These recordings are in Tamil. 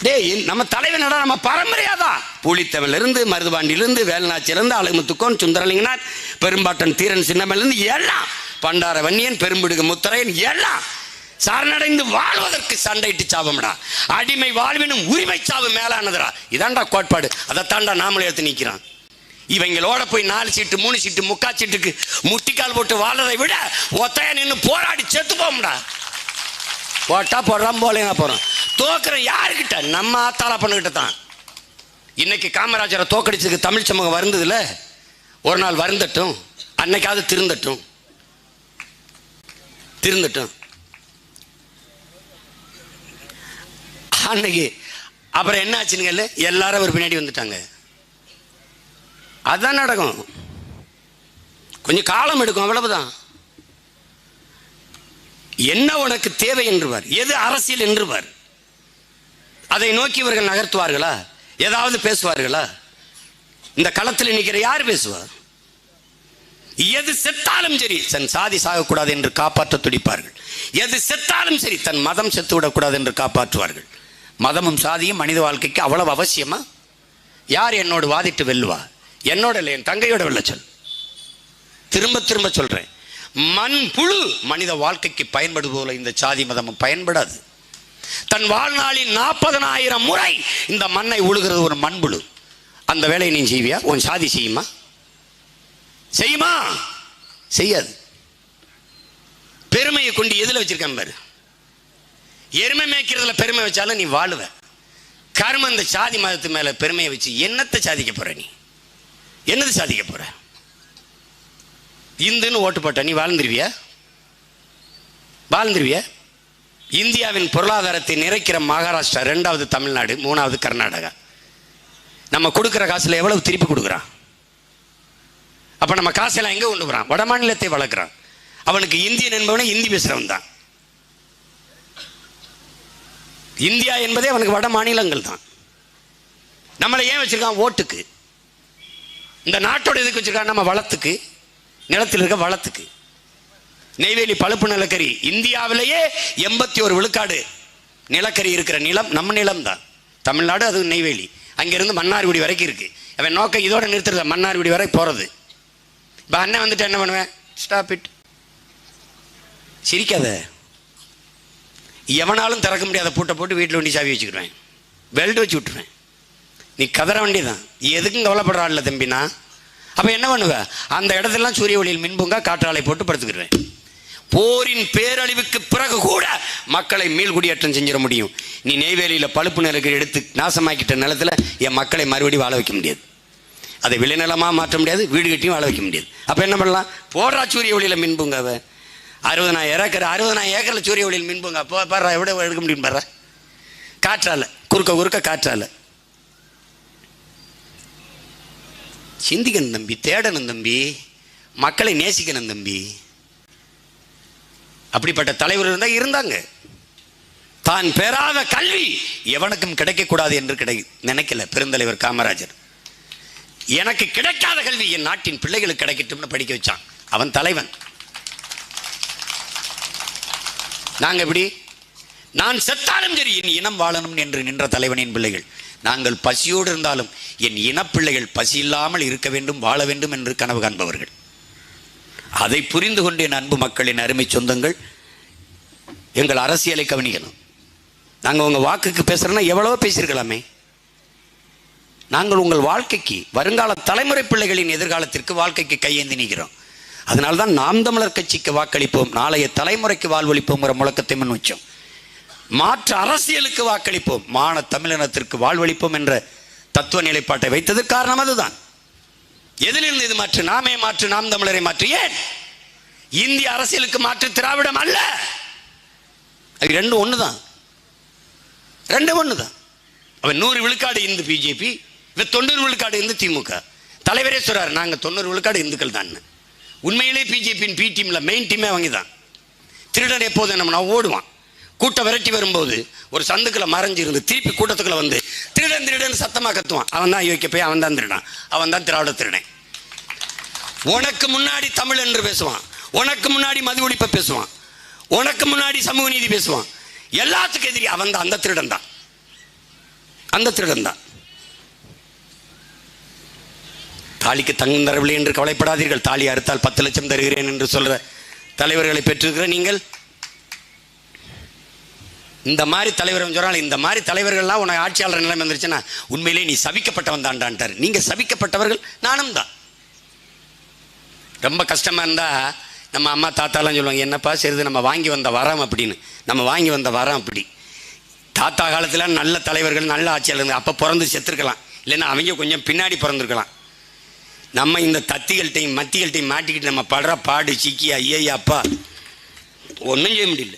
டேய், நம்ம தலைவனடா, நம்ம பரம்பரையாதான். பூலித்தவனிலிருந்து, மருதுபாண்டியிலிருந்து, வேலுநாச்சியிலிருந்து, அழகுமுத்துக்கோன், சுந்தரலிங்கனார், பெரும்பாட்டன் தீரன் சின்னமலிருந்து எல்லாம், பண்டார வன்னியன், பெரும்பிடுகு முத்தரையன் எல்லாம் சரணடைந்து வாழ்வதற்கு சண்டையிட்டு சாபம்டா. அடிமை வாழ்வினும் உரிமை சாவு மேலானதுடா. இதான்டா கோட்பாடு. அதைத்தாண்டா நாமளே எடுத்து நிற்கிறான். இவங்களோட போய் 4 சீட்டு 3 சீட்டு முக்கா சீட்டுக்கு முட்டிக்கால் போட்டு வாழ்றதை விட ஒத்தையா நின்று போராடி செத்து போம்டா. போட்டா போடுறான், போலேங்க போறோம். தோக்குற யாருக்கிட்ட? நம்ம ஆத்தாளா பண்ணுகிட்ட தான். இன்னைக்கு காமராஜரை தோக்கடிச்சதுக்கு தமிழ் சமூகம் வருந்ததுல, ஒரு நாள் வருந்தட்டும், அன்னைக்காவது திருந்தட்டும். அன்னைக்கு அப்புறம் என்ன ஆச்சுன்னு எல்லாரும் ஒரு பின்னாடி வந்துட்டாங்க. அதான் நடக்கும். கொஞ்சம் காலம் எடுக்கும், அவ்வளவுதான். என்ன உனக்கு தேவை என்றுவார், எது அரசியல் என்றுவார். அதை நோக்கி இவர்கள் நகர்த்துவார்களா? ஏதாவது பேசுவார்களா? இந்த களத்தில் நிற்கிற யார் பேசுவார்? எது செத்தாலும் சரி தன் சாதி சாகக்கூடாது என்று காப்பாற்ற துடிப்பார்கள். எது செத்தாலும் சரி தன் மதம் செத்து விடக்கூடாது என்று காப்பாற்றுவார்கள். மதமும் சாதியும் மனித வாழ்க்கைக்கு அவ்வளவு அவசியமா? யார் என்னோடு வாதிட்டு வெல்லுவா? என்னோட இல்லை, என் தங்கையோட வெல்ல சொல். திரும்ப திரும்ப சொல்றேன், மண் புழு மனித வாழ்க்கைக்கு பயன்படுவது போல இந்த சாதி மதமும் பயன்படாது. தன் வாழ்நாளில் 40,000 முறை இந்த மண்ணை உழுகிறது ஒரு மண்புழு. அந்த வேலையை நீ செய்வியா? உன் சாதி செய்யுமா? செய்யுமா? செய்யாது. பெருமையை கொண்டு எதுல வச்சிருக்கேன் பாரு. எருமை மேய்க்கிறதுல பெருமை வச்சாலும் நீ வாழுவ. கர்ம இந்த சாதி மதத்து மேல பெருமையை வச்சு என்னத்தை சாதிக்க போற? நீ என்னது சாதிக்க போற? இந்துன்னு ஓட்டு போட்ட நீ வாழ்ந்துருவியா? வாழ்ந்துருவியா? இந்தியாவின் பொருளாதாரத்தை நிறைக்கிற மகாராஷ்டிரா, 2வது தமிழ்நாடு, 3வது கர்நாடகா. நம்ம கொடுக்குற காசுல எவ்வளவு திருப்பி கொடுக்குறான்? அப்ப நம்ம காசெல்லாம் எங்க கொண்டு போறான்? வட மாநிலத்தை வளர்க்குறான். அவனுக்கு இந்தியன் என்பவனே இந்தி பேசுறவன் தான். இந்தியா என்பதே அவனுக்கு வட மாநிலங்கள் தான். நம்மளை ஏன் வச்சிருக்கான்? ஓட்டுக்கு. இந்த நாட்டோட எதுக்கு வச்சிருக்கான்? நம்ம வளத்துக்கு, நிலத்தில் இருக்க வளத்துக்கு. நெய்வேலி பழுப்பு நிலக்கரி இந்தியாவிலேயே 81 விழுக்காடு நிலக்கரி இருக்கிற நிலம் நம்ம நிலம் தான். தமிழ்நாடு, அது நெய்வேலி. அங்கிருந்து மன்னார்குடி வரைக்கும் இருக்கு. அவன் நோக்கம் இதோட நிறுத்துறத, மன்னார்குடி வரை போறது. இப்போ அண்ணன் வந்துட்டு என்ன பண்ணுவேன்? Stop it. சிரிக்காத. எவனாலும் திறக்க முடியாத பூட்டை போட்டு வீட்டில் வண்டி சாவி வச்சுக்கிடுவேன், பெல்ட் வச்சு விட்டுருவேன். நீ கதற வேண்டியதான். எதுக்கும் கவலைப்படுறா இல்லை தம்பினா. அப்போ என்ன பண்ணுவேன்? அந்த இடத்துலாம் சூரிய ஒளியில் மின்பூங்கா காற்றாலை போட்டு படுத்துக்கிடுவேன். போரின் பேரழிவுக்கு பிறகு கூட மக்களை மீள்குடியேற்றம் செஞ்சிட முடியும். நீ நெய்வேலியில் பழுப்பு நிலக்கரி எடுத்து நாசமாக்கிட்ட நிலத்தில் என் மக்களை மறுபடியும் வாழ வைக்க முடியாது. அதை விளைநிலமாக மாற்ற முடியாது, வீடு கட்டியும் வாழ வைக்க முடியாது. அப்போ என்ன பண்ணலாம்? போடுறா சூரிய ஒளியில் மின்பூங்காவை. 60,000 ஏக்கரில் சூரிய ஒளியில் மின்பூங்கா பாரு. எவ்வளோ எடுக்க முடியும் பாரு. காற்றால குறுக்க காற்றால. சிந்திக்கணும் தம்பி, தேடணும் தம்பி, மக்களை நேசிக்கணும் தம்பி. அப்படிப்பட்ட தலைவர்கள் தான் இருந்தாங்க. தான் பெறாத கல்வி எவனுக்கும் கிடைக்கக்கூடாது என்று நினைக்கல பெருந்தலைவர் காமராஜர். எனக்கு கிடைக்காத கல்வி என் நாட்டின் பிள்ளைகளுக்கு கிடைக்கட்டும்னு படிக்க வச்சான். அவன் தலைவன். நாங்க எப்படி? நான் செத்தாலும் சரி என் இனம் வாழணும் என்று நின்ற தலைவனின் பிள்ளைகள். நாங்கள் பசியோடு இருந்தாலும் என் இனப்பிள்ளைகள் பசி இல்லாமல் இருக்க வேண்டும், வாழ வேண்டும் என்று கனவு காண்பவர்கள். அதை புரிந்து கொண்டு என் அன்பு மக்களின் அருமை சொந்தங்கள், எங்கள் அரசியலை கவனிக்கணும். நாங்கள் உங்கள் வாக்குக்கு பேசுகிறோன்னா எவ்வளவோ பேசியிருக்கலாமே. நாங்கள் உங்கள் வாழ்க்கைக்கு, வருங்கால தலைமுறை பிள்ளைகளின் எதிர்காலத்திற்கு வாழ்க்கைக்கு கையேந்தி நிற்கிறோம். அதனால்தான் நாம் தமிழர் கட்சிக்கு வாக்களிப்போம், நாளைய தலைமுறைக்கு வாழ்வளிப்போங்கிற முழக்கத்தை முன் வச்சோம். மாற்று அரசியலுக்கு வாக்களிப்போம், மான தமிழினத்திற்கு வாழ்வளிப்போம் என்ற தத்துவ நிலைப்பாட்டை வைத்ததற்கு காரணம் அதுதான். எதிலிருந்து இது மாற்று? நாமே மாற்று, நாம் தமிழரை மாற்று. ஏன் இந்திய அரசியலுக்கு மாற்று திராவிடம் அல்ல. அது ரெண்டும் ஒண்ணுதான், ரெண்டும் ஒண்ணுதான். அவன் 100 விழுக்காடு இந்து பிஜேபி, இவன் 90 விழுக்காடு இந்து திமுக. தலைவரே சொல்றாரு, நாங்க 90 விழுக்காடு இந்துக்கள் தான். உண்மையிலே பிஜேபியின் பி டீம்ல மெயின் டீமே அவங்க தான். திருடன் எப்போது நம்ம ஓடுவான். கூட்டம் விரட்டி வரும்போது ஒரு சந்துக்குள்ள மறைஞ்சு இருந்து திருப்பி கூட்டத்துக்குள்ள வந்து திருடன் திருடன் சத்தமா கத்துவான். அவன் தான் யோசிக்க போய் அவன் தான் திருடான், அவன் தான் திராவிட திருடன். உனக்கு முன்னாடி தமிழ் என்று பேசுவான், உனக்கு முன்னாடி மது ஒழிப்பை பேசுவான், உனக்கு முன்னாடி சமூக நீதி பேசுவான். எல்லாத்துக்கும் எதிரி அவன் தான், அந்த திருடன் தான். அந்த திருடன் தான். தாலிக்கு தங்கம் தரவில்லை என்று கவலைப்படாதீர்கள். தாலி அறுத்தால் 10 லட்சம் தருகிறேன் என்று சொல்ற தலைவர்களை பெற்றிருக்கிற நீங்கள் இந்த மாதிரி தலைவர் சொல்றாங்க. இந்த மாதிரி தலைவர்கள்லாம் உனக்கு ஆட்சியாளர் நிலைமை வந்துருச்சுன்னா உண்மையிலே நீ சபிக்கப்பட்டவன் தான்டான்ட்டார். நீங்க சபிக்கப்பட்டவர்கள், நானும் தான். ரொம்ப கஷ்டமா இருந்தா நம்ம அம்மா தாத்தாலாம் சொல்லுவாங்க, என்னப்பா சரிது நம்ம வாங்கி வந்த வரம் அப்படின்னு. நம்ம வாங்கி வந்த வரம் அப்படி. தாத்தா காலத்தில் நல்ல தலைவர்கள் நல்ல ஆட்சியாளர்கள் அப்போ பிறந்து செத்துருக்கலாம், இல்லைன்னா அவங்க கொஞ்சம் பின்னாடி பிறந்திருக்கலாம். நம்ம இந்த தத்திகள்கிட்டையும் மத்திகள்கிட்டையும் மாட்டிக்கிட்டு நம்ம படுற பாடு சிக்கி ஐயா அப்பா ஒன்றும் செய்ய முடியல.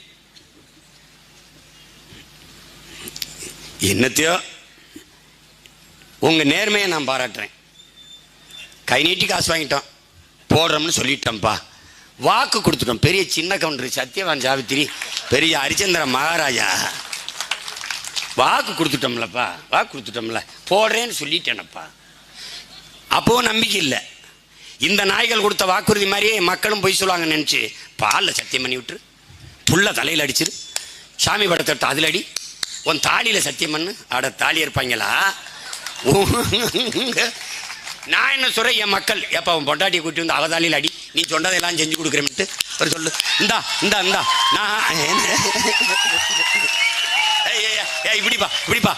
என்னத்தையோ உங்கள் நேர்மையை நான் பாராட்டுறேன். கை நீட்டி காசு வாங்கிட்டோம், போடுறோம்னு சொல்லிட்டோம்ப்பா, வாக்கு கொடுத்துட்டோம். பெரிய சின்ன கவுண்டர் சத்யவான் சாவித்திரி, பெரிய ஹரிச்சந்திர மகாராஜா, வாக்கு கொடுத்துட்டோம்லப்பா, வாக்கு கொடுத்துட்டோம்ல, போடுறேன்னு சொல்லிட்டேனப்பா. அப்போவும் நம்பிக்கை இல்லை. இந்த நாய்கள் கொடுத்த வாக்குறுதி மாதிரியே மக்களும் போய் சொல்லுவாங்க நினச்சி பாலில் சத்தியம் பண்ணி விட்டுரு, புள்ள தலையில் அடிச்சிரு, சாமி படத்தை அதில் அடி, உன் தாலியில் சத்தியம் பண்ணு. அட தாலி இருப்பாங்களா? நான் என்ன சொல்கிறேன், என் மக்கள் எப்போ அவன் பொண்டாட்டியை கூட்டி வந்து அவ தாலியில் அடி, நீ சொன்னதெல்லாம் செஞ்சு கொடுக்குறேன்ட்டு ஒரு சொல்லு. இந்தா இந்தா இந்தா நான் இப்படிப்பா இப்படிப்பா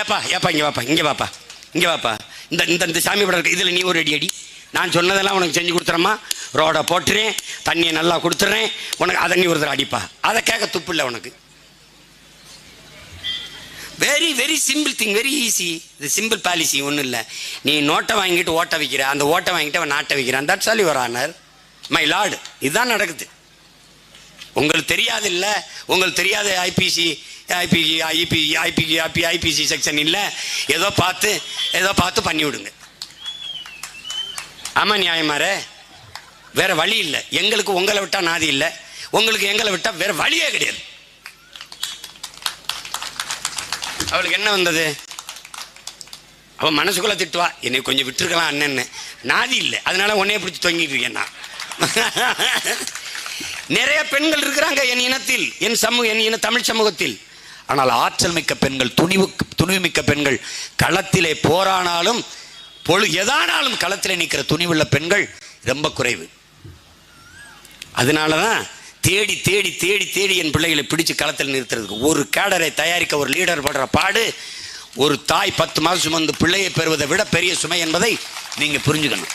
ஏப்பா ஏப்பா இங்கே வாப்பா இங்கே வாப்பா இங்கே வாப்பா, இந்த இந்த இந்த சாமி படம் இருக்கு, இதில் நீ ஒரு அடி, நான் சொன்னதெல்லாம் உனக்கு செஞ்சு கொடுத்துறேம்மா, ரோடை போட்டுறேன், தண்ணியை நல்லா கொடுத்துட்றேன், உனக்கு அதை நீ ஒரு தடவை அடிப்பா. அதை கேட்க துப்பு இல்லை உனக்கு. Very very simple thing, very easy. இது சிம்பிள் பாலிசி, ஒன்றும் இல்லை. நீ நோட்டை வாங்கிட்டு ஓட்ட வைக்கிற, அந்த ஓட்டை வாங்கிட்டு அவன் நாட்டை வைக்கிறான். That's all your honour my Lord. இதுதான் நடக்குது. உங்களுக்கு தெரியாது இல்லை, உங்களுக்கு தெரியாத ஐபிசி செக்ஷன் இல்லை, ஏதோ பார்த்து பண்ணி விடுங்க. ஆமாம் நியாயமாரே, வேற வழி இல்லை. எங்களுக்கு உங்களை விட்டா நாதி இல்லை, உங்களுக்கு எங்களை விட்டா வேற வழியே கிடையாது. அவளுக்கு என்ன வந்தது? அவன் மனசுக்குள்ள திட்டுவா, என்னை கொஞ்சம் விட்டுருக்கலாம் அண்ணன்னு. நாதி இல்லை, அதனால உன்னைய பிடிச்சி தொங்கிட்டு இருக்கேன் நான். நிறைய பெண்கள் இருக்கிறாங்க என் இனத்தில், என் தமிழ் சமூகத்தில். ஆனால் ஆற்றல் மிக்க பெண்கள், துணிவு மிக்க பெண்கள், களத்திலே போரானாலும் எதானாலும் களத்திலே நிற்கிற துணிவுள்ள பெண்கள் ரொம்ப குறைவு. அதனாலதான் தேடி தேடி தேடி தேடி என் பிள்ளைகளை பிடிச்சு களத்தில் நிறுத்துறதுக்கு. ஒரு கேடரை தயாரிக்க ஒரு லீடர் படுற பாடு, ஒரு தாய் 10 மாதம் சுமந்து பிள்ளையை பெறுவதை விட பெரிய சுமை என்பதை நீங்க புரிஞ்சுக்கணும்.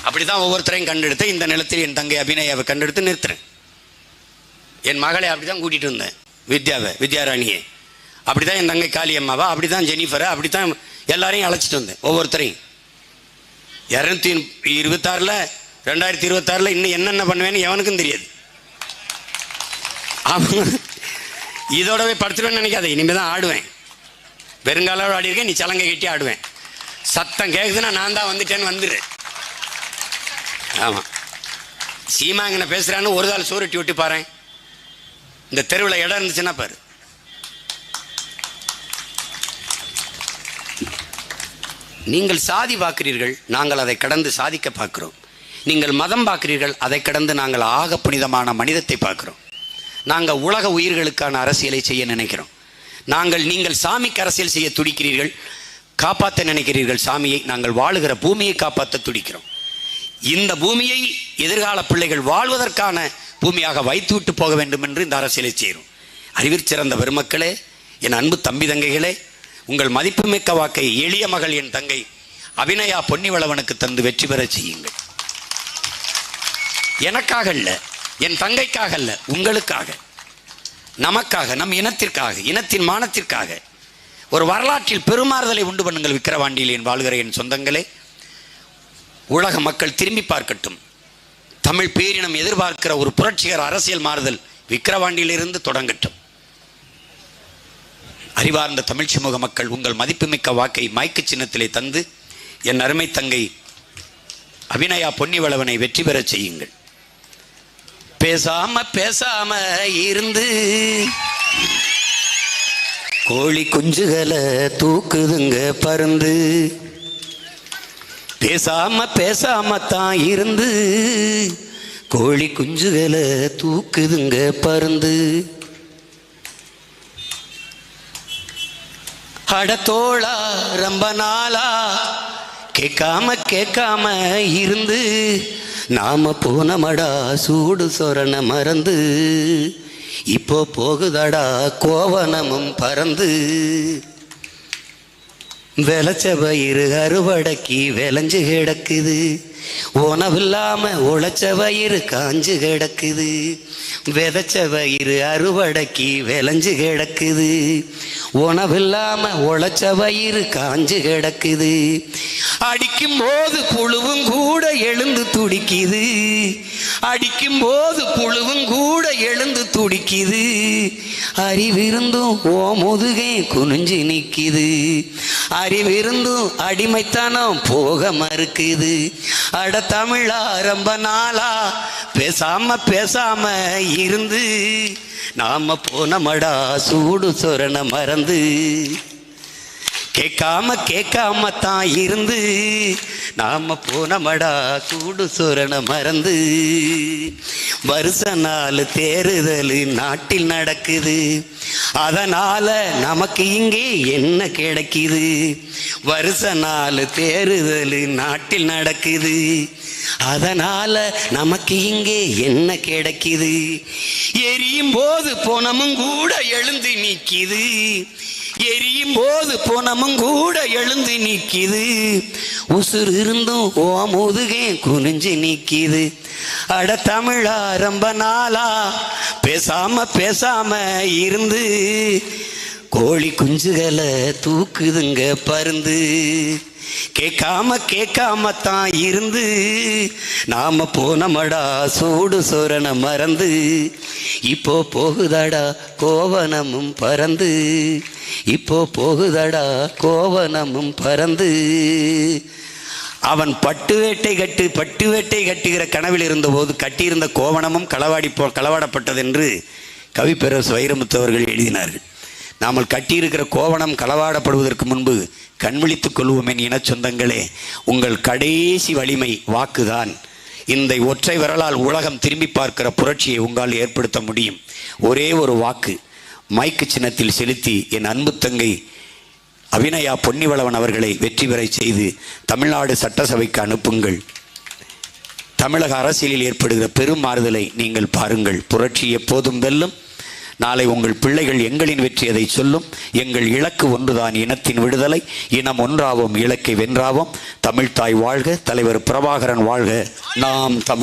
அப்படிதான் ஒவ்வொருத்தரையும் கண்டெடுத்து இந்த நிலத்தில் என் தங்கை அபிநயாவை கண்டெடுத்து நிறுத்துறேன். என் மகளை அப்படிதான் கூட்டிட்டு வந்தேன், வித்யாராணியை. அப்படிதான் என் தங்கை காளியம்மாவா, அப்படிதான் ஜெனிஃபரை, அப்படித்தான் எல்லாரையும் அழைச்சிட்டு வந்தேன். ஒவ்வொருத்தரையும் 2026 இன்னும் என்னென்ன பண்ணுவேன்னு எவனுக்கும் தெரியாது. இதோடவே படுத்துருவேன்னு நினைக்காத, இனிமேல் தான் ஆடுவேன். வெறுங்காலோடு ஆடி இருக்கேன், நீ சலங்கை கட்டி ஆடுவேன். சத்தம் கேட்குதுன்னா நான் தான் வந்துட்டேன்னு வந்துடு. ஆமாம், சீமாங்கனை பேசுகிறான்னு ஒரு நாள் சூரட்டி விட்டு பாரு. இந்த தெருவில் இடம் இருந்துச்சுன்னா பாரு. நீங்கள் சாதி பார்க்கிறீர்கள், நாங்கள் அதை கடந்து சாதிக்க பார்க்கிறோம். நீங்கள் மதம் பார்க்கிறீர்கள், அதை கடந்து நாங்கள் ஆக புனிதமான மனிதத்தை பார்க்கிறோம். நாங்கள் உலக உயிர்களுக்கான அரசியலை செய்ய நினைக்கிறோம். நீங்கள் சாமிக்கு அரசியல் செய்ய துடிக்கிறீர்கள், காப்பாற்ற நினைக்கிறீர்கள் சாமியை. நாங்கள் வாழுகிற பூமியை காப்பாற்ற துடிக்கிறோம். இந்த பூமியை எதிர்கால பிள்ளைகள் வாழ்வதற்கான பூமியாக வைத்துவிட்டு போக வேண்டும் என்று இந்த அரசியலை செய்கிறோம். அறிவிற்சிறந்த பெருமக்களே, என் அன்பு தம்பி தங்கைகளே, உங்கள் மதிப்புமிக்க வாக்கை எளிய மகள் என் தங்கை அபிநயா பொன்னிவளவனுக்கு தந்து வெற்றி பெற செய்யுங்கள். எனக்காக அல்ல, என் தங்கைக்காக அல்ல, உங்களுக்காக, நமக்காக, நம் இனத்திற்காக, இனத்தின் மானத்திற்காக ஒரு வரலாற்றில் பெருமாறுதலை உண்டு பண்ணுங்கள். விக்கிரவாண்டியில் என் வாழ்கிற என் சொந்தங்களே, உலக மக்கள் திரும்பி பார்க்கட்டும். தமிழ் பேரினம் எதிர்பார்க்கிற ஒரு புரட்சிகர அரசியல் மாறுதல் விக்கிரவாண்டியிலிருந்து தொடங்கட்டும். அறிவார்ந்த தமிழ் சமூக மக்கள் உங்கள் மதிப்புமிக்க வாக்கை மைக்கு சின்னத்திலே தந்து என் அருமை தங்கை அபிநயா பொன்னிவளவனை வெற்றி பெற செய்யுங்கள். பேசாம இருந்து கோழி குஞ்சுகளை தூக்குதுங்க பருந்து. பேசாம தான் இருந்து கோழி குஞ்சுகளை தூக்குதுங்க பருந்து. அடத்தோளா ரொம்ப நாளா கேட்காம இருந்து நாம போனமடா சூடு சொரண மறந்து, இப்போ போகுதடா கோவனமும் பறந்து. விளைச்ச பயிறு அறுவடைக்கு விளைஞ்சு கிடக்குது, உணவில்லாம உழைச்ச பயிறு காஞ்சு கிடக்குது. விதைச்ச பயிறு அறுவடைக்கு விளைஞ்சு கிடக்குது, உணவில்லாம உழைச்ச பயிறு காஞ்சு கிடக்குது. அடிக்கும் போது புழுவும் கூட எழுந்து துடிக்குது, அடிக்கும் போது புழுவும் கூட எழுந்து துடிக்குது. அறிவிருந்தும் ஓ முதுகே குனிஞ்சு நிற்கிது, அறிவிருந்தும் அடிமைத்தனம் போக மறுக்குது. அட தமிழா ரொம்ப நாளா பேசாம இருந்து நாம போனமடா சூடு சொரண மறந்து. கேட்காம தான் இருந்து நாம போனமடா சூடு சொரண மறந்து. வருஷ நாள் தேர்தல் நாட்டில் நடக்குது, அதனால நமக்கு இங்கே என்ன கிடைக்குது. வருஷ நாள் தேர்தல் நாட்டில் நடக்குது, அதனால நமக்கு இங்கே என்ன கிடைக்குது. எரியும் போது போனமும் கூட எழுந்து நிற்கிது, எரியும் போது போனமும் கூட எழுந்து நிற்கிது. உசுறு இருந்தும் ஓ முதுகே குனிஞ்சு நிற்கிது. அட தமிழா ரொம்ப நாளா பேசாம இருந்து கோழி குஞ்சுகளை தூக்குதுங்க பருந்து. கேட்காம தான் இருந்து நாம போனமடா சூடு சொரண மறந்து. இப்போ போகுதடா கோவனமும் பறந்து, இப்போ போகுதடா கோவனமும் பறந்து. அவன் பட்டு வேட்டை கட்டுகிற கனவில் இருந்தபோது கட்டியிருந்த கோவணமும் களவாடப்பட்டது என்று கவிப்பேரரசு வைரமுத்து அவர்கள் எழுதினார்கள். நாமல் கட்டியிருக்கிற கோவணம் களவாடப்படுவதற்கு முன்பு கண்விழித்துக் கொள்வோம் என் இன சொந்தங்களே. உங்கள் கடைசி வலிமை வாக்குதான். இந்த ஒற்றை விரலால் உலகம் திரும்பி பார்க்கிற புரட்சியை உங்களால் ஏற்படுத்த முடியும். ஒரே ஒரு வாக்கு மைக்கு சின்னத்தில் செலுத்தி என் அன்பு தங்கை அபிநயா பொன்னிவளவன் அவர்களை வெற்றி பெற செய்து தமிழ்நாடு சட்டசபைக்கு அனுப்புங்கள். தமிழக அரசியலில் ஏற்படுகிற பெரும் மாறுதலை நீங்கள் பாருங்கள். புரட்சி எப்போதும் வெல்லும். நாளை உங்கள் பிள்ளைகள் எங்களின் வெற்றி அதை சொல்லும். எங்கள் இலக்கு ஒன்றுதான், இனத்தின் விடுதலை. இனம் ஒன்றாவோம், இலக்கை வென்றாவோம். தமிழ்தாய் வாழ்க, தலைவர் பிரபாகரன் வாழ்க. நாம் தமிழர்.